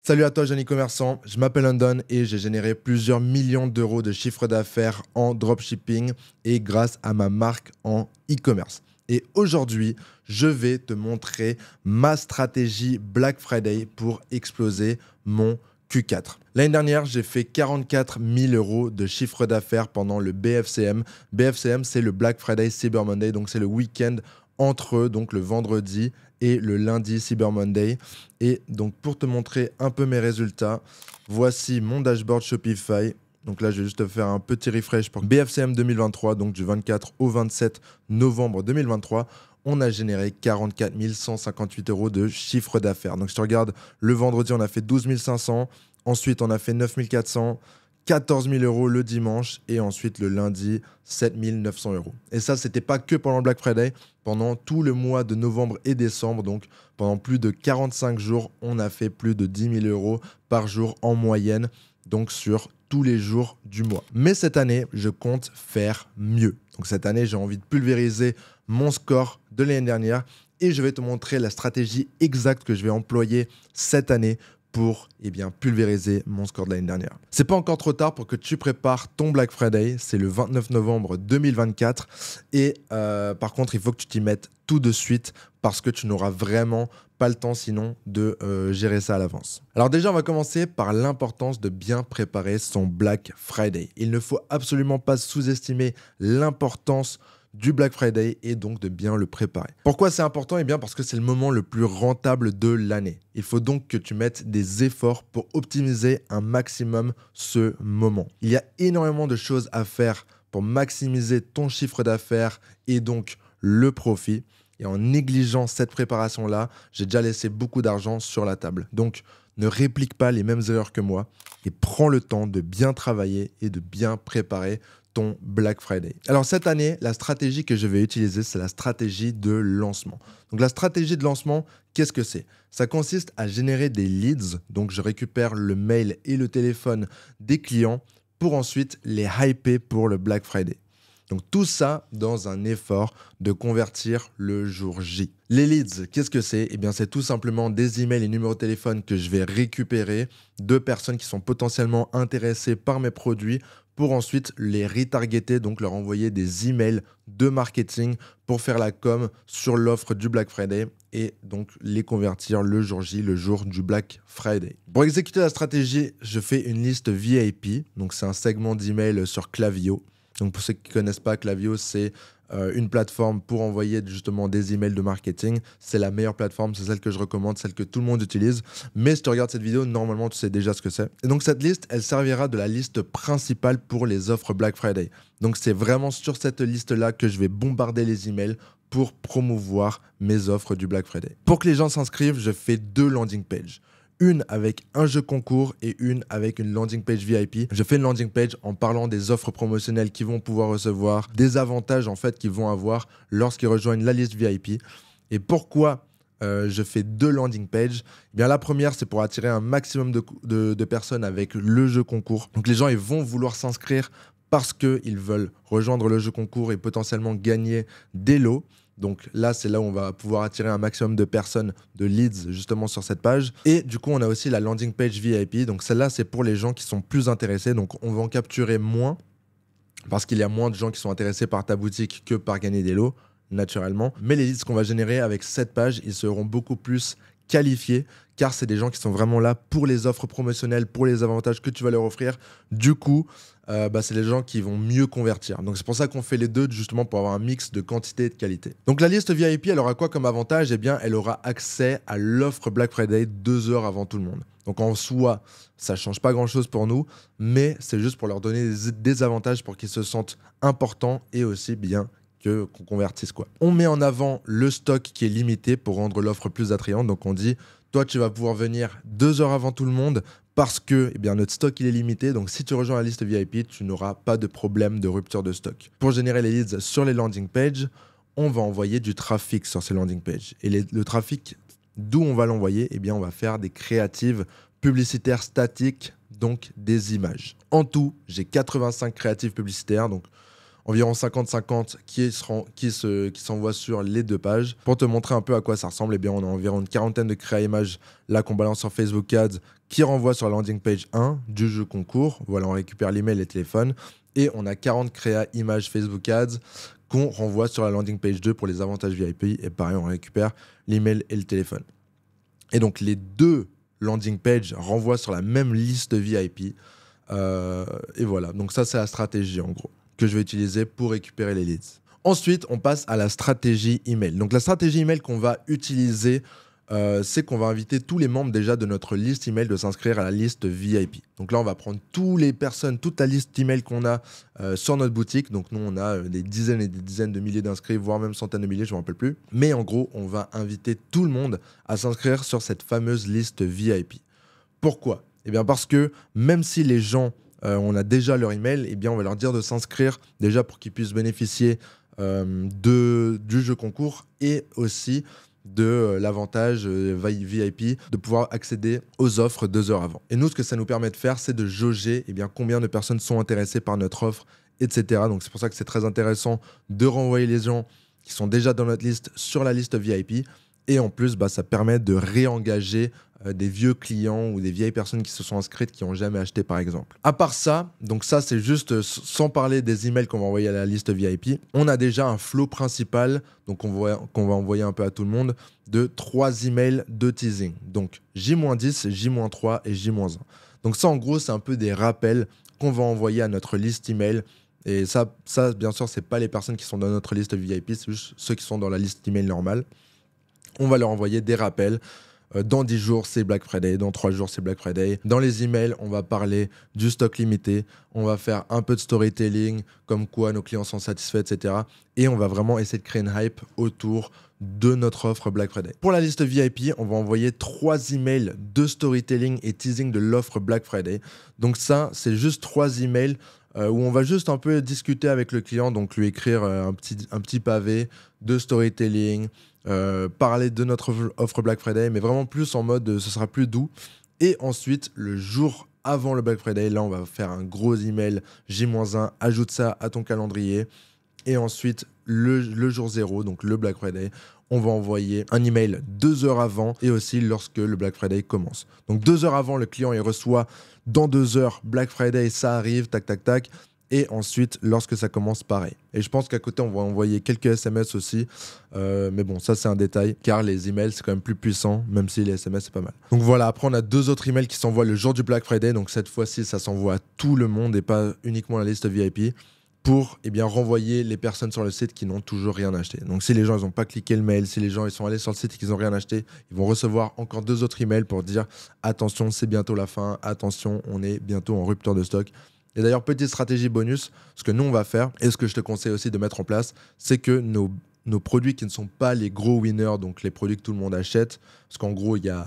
Salut à toi, jeune e-commerçant. Je m'appelle London et j'ai généré plusieurs millions d'euros de chiffre d'affaires en dropshipping et grâce à ma marque en e-commerce. Et aujourd'hui, je vais te montrer ma stratégie Black Friday pour exploser mon Q4. L'année dernière, j'ai fait 44 000 euros de chiffre d'affaires pendant le BFCM. BFCM, c'est le Black Friday Cyber Monday, donc c'est le week-end entre donc le vendredi et le lundi Cyber Monday. Et donc pour te montrer un peu mes résultats, voici mon dashboard Shopify. Donc là, je vais juste te faire un petit refresh pour BFCM 2023, donc du 24 au 27 novembre 2023. On a généré 44 158 euros de chiffre d'affaires. Donc si tu regardes, le vendredi, on a fait 12 500. Ensuite, on a fait 9 400. 14 000 euros le dimanche et ensuite le lundi 7 900 euros. Et ça, c'était pas que pendant le Black Friday, pendant tout le mois de novembre et décembre, donc pendant plus de 45 jours, on a fait plus de 10 000 euros par jour en moyenne, donc sur tous les jours du mois. Mais cette année, je compte faire mieux. Donc cette année, j'ai envie de pulvériser mon score de l'année dernière et je vais te montrer la stratégie exacte que je vais employer cette année pour pulvériser mon score de l'année dernière. C'est pas encore trop tard pour que tu prépares ton Black Friday, c'est le 29 novembre 2024 et par contre il faut que tu t'y mettes tout de suite parce que tu n'auras vraiment pas le temps sinon de gérer ça à l'avance. Alors déjà on va commencer par l'importance de bien préparer son Black Friday. Il ne faut absolument pas sous-estimer l'importance du Black Friday et donc de bien le préparer. Pourquoi c'est important? Eh bien parce que c'est le moment le plus rentable de l'année. Il faut donc que tu mettes des efforts pour optimiser un maximum ce moment. Il y a énormément de choses à faire pour maximiser ton chiffre d'affaires et donc le profit. Et en négligeant cette préparation-là, j'ai déjà laissé beaucoup d'argent sur la table. Donc, ne réplique pas les mêmes erreurs que moi et prends le temps de bien travailler et de bien préparer ton Black Friday. Alors cette année, la stratégie que je vais utiliser, c'est la stratégie de lancement. Donc la stratégie de lancement, qu'est-ce que c'est? Ça consiste à générer des leads. Donc je récupère le mail et le téléphone des clients pour ensuite les hyper pour le Black Friday. Donc tout ça dans un effort de convertir le jour J. Les leads, qu'est-ce que c'est? Eh bien c'est tout simplement des emails et numéros de téléphone que je vais récupérer de personnes qui sont potentiellement intéressées par mes produits pour ensuite les retargeter, donc leur envoyer des emails de marketing pour faire la com sur l'offre du Black Friday et donc les convertir le jour J, le jour du Black Friday. Pour exécuter la stratégie, je fais une liste VIP, donc c'est un segment d'email sur Klaviyo. Donc pour ceux qui ne connaissent pas, Klaviyo, c'est une plateforme pour envoyer justement des emails de marketing. C'est la meilleure plateforme, c'est celle que je recommande, celle que tout le monde utilise. Mais si tu regardes cette vidéo, normalement, tu sais déjà ce que c'est. Et donc cette liste, elle servira de la liste principale pour les offres Black Friday. Donc c'est vraiment sur cette liste-là que je vais bombarder les emails pour promouvoir mes offres du Black Friday. Pour que les gens s'inscrivent, je fais 2 landing pages. Une avec un jeu concours et une avec une landing page VIP. Je fais une landing page en parlant des offres promotionnelles qu'ils vont pouvoir recevoir, des avantages en fait qu'ils vont avoir lorsqu'ils rejoignent la liste VIP. Et pourquoi je fais 2 landing pages? Eh bien, la première, c'est pour attirer un maximum de personnes avec le jeu concours. Donc les gens, ils vont vouloir s'inscrire parce qu'ils veulent rejoindre le jeu concours et potentiellement gagner des lots. Donc là, c'est là où on va pouvoir attirer un maximum de personnes, de leads justement sur cette page. Et du coup, on a aussi la landing page VIP. Donc celle-là, c'est pour les gens qui sont plus intéressés. Donc on va en capturer moins parce qu'il y a moins de gens qui sont intéressés par ta boutique que par gagner des lots, naturellement. Mais les leads qu'on va générer avec cette page, ils seront beaucoup plus qualifiés car c'est des gens qui sont vraiment là pour les offres promotionnelles, pour les avantages que tu vas leur offrir. Du coup, c'est les gens qui vont mieux convertir. Donc c'est pour ça qu'on fait les deux, justement pour avoir un mix de quantité et de qualité. Donc la liste VIP, elle aura quoi comme avantage? Eh bien, elle aura accès à l'offre Black Friday 2 heures avant tout le monde. Donc en soi, ça ne change pas grand-chose pour nous, mais c'est juste pour leur donner des avantages pour qu'ils se sentent importants et aussi bien qu'on convertisse quoi. On met en avant le stock qui est limité pour rendre l'offre plus attrayante. Donc on dit, toi tu vas pouvoir venir 2 heures avant tout le monde parce que notre stock il est limité. Donc si tu rejoins la liste VIP, tu n'auras pas de problème de rupture de stock. Pour générer les leads sur les landing pages, on va envoyer du trafic sur ces landing pages. Et le trafic, d'où on va l'envoyer? Eh bien on va faire des créatives publicitaires statiques, donc des images. En tout, j'ai 85 créatives publicitaires, donc environ 50-50 qui s'envoient sur les 2 pages. Pour te montrer un peu à quoi ça ressemble, eh bien, on a environ une quarantaine de créa images là qu'on balance sur Facebook Ads, qui renvoie sur la landing page 1 du jeu concours. Voilà, on récupère l'email et le téléphone. Et on a 40 créas images Facebook Ads qu'on renvoie sur la landing page 2 pour les avantages VIP. Et pareil, on récupère l'email et le téléphone. Et donc, les deux landing pages renvoient sur la même liste VIP. Et voilà, donc ça, c'est la stratégie en gros que je vais utiliser pour récupérer les leads. Ensuite, on passe à la stratégie email. Donc, la stratégie email qu'on va utiliser, c'est qu'on va inviter tous les membres déjà de notre liste email de s'inscrire à la liste VIP. Donc là, on va prendre toutes les personnes, toute la liste email qu'on a sur notre boutique. Donc nous, on a des dizaines et des dizaines de milliers d'inscrits, voire même centaines de milliers, je ne me rappelle plus. Mais en gros, on va inviter tout le monde à s'inscrire sur cette fameuse liste VIP. Pourquoi ? Eh bien parce que même si les gens, on a déjà leur email, eh bien on va leur dire de s'inscrire déjà pour qu'ils puissent bénéficier du jeu concours et aussi de l'avantage VIP de pouvoir accéder aux offres 2 heures avant. Et nous, ce que ça nous permet de faire, c'est de jauger combien de personnes sont intéressées par notre offre, etc. Donc c'est pour ça que c'est très intéressant de renvoyer les gens qui sont déjà dans notre liste sur la liste VIP. Et en plus, ça permet de réengager des vieux clients ou des vieilles personnes qui se sont inscrites qui n'ont jamais acheté, par exemple. À part ça, donc ça, c'est juste sans parler des emails qu'on va envoyer à la liste VIP, on a déjà un flow principal, donc qu'on va envoyer un peu à tout le monde, de 3 emails de teasing. Donc J-10, J-3 et J-1. Donc ça, en gros, c'est un peu des rappels qu'on va envoyer à notre liste email. Et ça bien sûr, c'est pas les personnes qui sont dans notre liste VIP, c'est juste ceux qui sont dans la liste email normale. On va leur envoyer des rappels. Dans 10 jours, c'est Black Friday. Dans 3 jours, c'est Black Friday. Dans les emails, on va parler du stock limité. On va faire un peu de storytelling, comme quoi nos clients sont satisfaits, etc. Et on va vraiment essayer de créer une hype autour de notre offre Black Friday. Pour la liste VIP, on va envoyer 3 emails de storytelling et teasing de l'offre Black Friday. Donc ça, c'est juste 3 emails où on va juste un peu discuter avec le client, donc lui écrire un petit pavé de storytelling, parler de notre offre Black Friday, mais vraiment plus en mode ce sera plus doux. Et ensuite, le jour avant le Black Friday, là on va faire un gros email J-1, ajoute ça à ton calendrier. Et ensuite, le jour 0, donc le Black Friday, on va envoyer un email 2 heures avant et aussi lorsque le Black Friday commence. Donc 2 heures avant, le client il reçoit dans 2 heures Black Friday, ça arrive, tac, tac, tac. Et ensuite, lorsque ça commence, pareil. Et je pense qu'à côté, on va envoyer quelques SMS aussi. Mais bon, ça, c'est un détail, car les emails, c'est quand même plus puissant, même si les SMS, c'est pas mal. Donc voilà, après, on a 2 autres emails qui s'envoient le jour du Black Friday. Donc cette fois-ci, ça s'envoie à tout le monde et pas uniquement à la liste VIP pour renvoyer les personnes sur le site qui n'ont toujours rien acheté. Donc si les gens n'ont pas cliqué le mail, si les gens ils sont allés sur le site et qu'ils n'ont rien acheté, ils vont recevoir encore 2 autres emails pour dire « Attention, c'est bientôt la fin. Attention, on est bientôt en rupture de stock. » Et d'ailleurs, petite stratégie bonus, ce que nous on va faire, et ce que je te conseille aussi de mettre en place, c'est que nos produits qui ne sont pas les gros winners, donc les produits que tout le monde achète, parce qu'en gros, il y a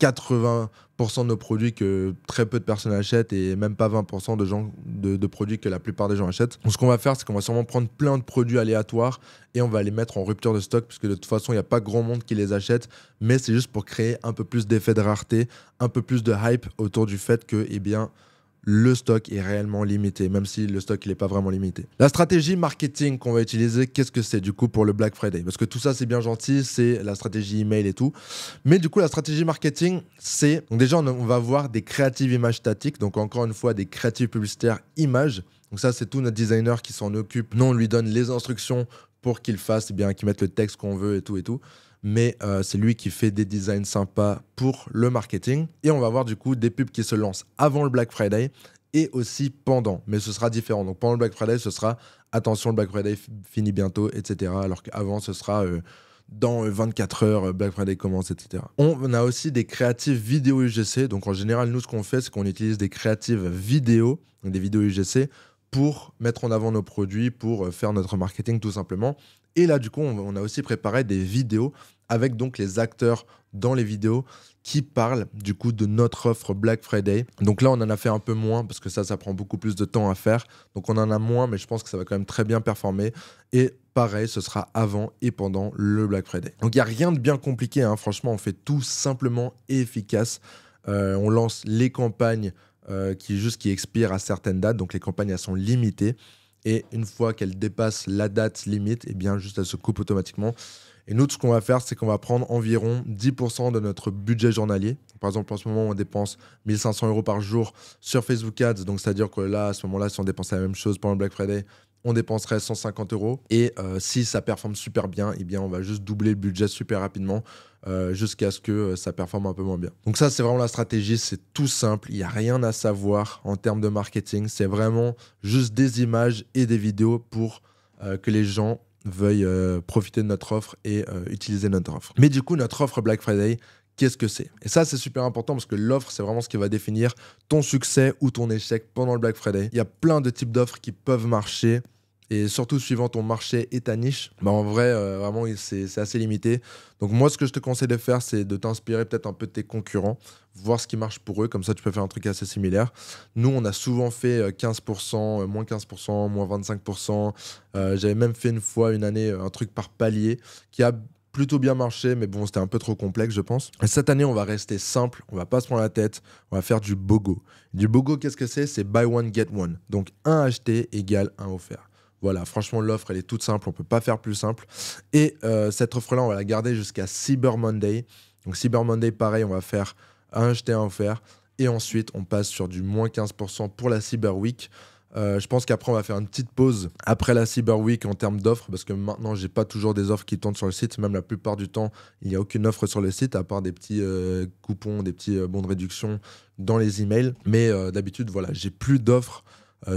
80% de nos produits que très peu de personnes achètent et même pas 20% de produits que la plupart des gens achètent. Donc ce qu'on va faire, c'est qu'on va sûrement prendre plein de produits aléatoires et on va les mettre en rupture de stock, parce que de toute façon, il n'y a pas grand monde qui les achète, mais c'est juste pour créer un peu plus d'effet de rareté, un peu plus de hype autour du fait que, le stock est réellement limité, même si le stock n'est pas vraiment limité. La stratégie marketing qu'on va utiliser, qu'est-ce que c'est du coup pour le Black Friday ? Parce que tout ça, c'est bien gentil, c'est la stratégie email et tout. Mais du coup, la stratégie marketing, c'est... Donc déjà, on va avoir des créatives images statiques, donc encore une fois, des créatives publicitaires images. Donc ça, c'est tout notre designer qui s'en occupe. Nous, on lui donne les instructions pour qu'il fasse, qu'il mette le texte qu'on veut et tout et tout. Mais c'est lui qui fait des designs sympas pour le marketing. Et on va avoir du coup des pubs qui se lancent avant le Black Friday et aussi pendant. Mais ce sera différent. Donc pendant le Black Friday, ce sera attention, le Black Friday finit bientôt, etc. Alors qu'avant, ce sera dans 24 heures, Black Friday commence, etc. On a aussi des créatives vidéo UGC. Donc en général, nous, ce qu'on fait, c'est qu'on utilise des créatives vidéo, donc des vidéos UGC, pour mettre en avant nos produits, pour faire notre marketing tout simplement. Et là, du coup, on a aussi préparé des vidéos avec donc les acteurs dans les vidéos qui parlent du coup de notre offre Black Friday. Donc là, on en a fait un peu moins parce que ça prend beaucoup plus de temps à faire. Donc on en a moins, mais je pense que ça va quand même très bien performer. Et pareil, ce sera avant et pendant le Black Friday. Donc il n'y a rien de bien compliqué, hein. Franchement, on fait tout simplement et efficace. On lance les campagnes qui expirent à certaines dates. Donc les campagnes, elles sont limitées. Et une fois qu'elles dépassent la date limite, juste elles se coupent automatiquement. Et nous, ce qu'on va faire, c'est qu'on va prendre environ 10% de notre budget journalier. Par exemple, en ce moment, on dépense 1500 euros par jour sur Facebook Ads. Donc, c'est-à-dire que là, à ce moment-là, si on dépensait la même chose pendant le Black Friday, on dépenserait 150 euros. Et si ça performe super bien, eh bien, on va juste doubler le budget super rapidement jusqu'à ce que ça performe un peu moins bien. Donc ça, c'est vraiment la stratégie. C'est tout simple. Il n'y a rien à savoir en termes de marketing. C'est vraiment juste des images et des vidéos pour que les gens veuillent profiter de notre offre et utiliser notre offre. Mais du coup, notre offre Black Friday, qu'est-ce que c'est? Et ça, c'est super important parce que l'offre, c'est vraiment ce qui va définir ton succès ou ton échec pendant le Black Friday. Il y a plein de types d'offres qui peuvent marcher. Et surtout, suivant ton marché et ta niche, bah en vrai, vraiment, c'est assez limité. Donc moi, ce que je te conseille de faire, c'est de t'inspirer peut-être un peu de tes concurrents, voir ce qui marche pour eux. Comme ça, tu peux faire un truc assez similaire. Nous, on a souvent fait 15%, moins 15%, moins 25%. J'avais même fait une fois, une année, un truc par palier qui a plutôt bien marché, mais bon, c'était un peu trop complexe, je pense. Et cette année, on va rester simple, on va pas se prendre la tête, on va faire du BOGO. Du BOGO, qu'est-ce que c'est? C'est buy one, get one. Donc, un acheté égale un offert. Voilà, franchement, l'offre, elle est toute simple. On ne peut pas faire plus simple. Et cette offre-là, on va la garder jusqu'à Cyber Monday. Donc, Cyber Monday, pareil, on va faire un acheté, un offert. Et ensuite, on passe sur du moins 15% pour la Cyber Week. Je pense qu'après, on va faire une petite pause après la Cyber Week en termes d'offres. Parce que maintenant, j'ai pas toujours des offres qui tournent sur le site. Même la plupart du temps, il n'y a aucune offre sur le site, à part des petits coupons, des petits bons de réduction dans les emails. Mais d'habitude, voilà, j'ai plus d'offres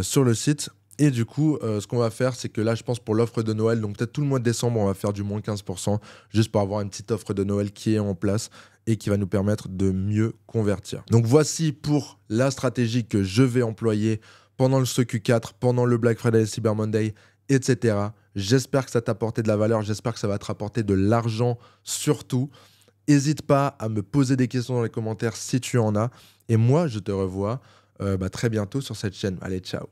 sur le site. Et du coup, ce qu'on va faire, c'est que là, je pense pour l'offre de Noël, donc peut-être tout le mois de décembre, on va faire du moins 15%, juste pour avoir une petite offre de Noël qui est en place et qui va nous permettre de mieux convertir. Donc voici pour la stratégie que je vais employer pendant ce Q4, pendant le Black Friday, Cyber Monday, etc. J'espère que ça t'a apporté de la valeur, j'espère que ça va te rapporter de l'argent surtout. N'hésite pas à me poser des questions dans les commentaires si tu en as. Et moi, je te revois très bientôt sur cette chaîne. Allez, ciao.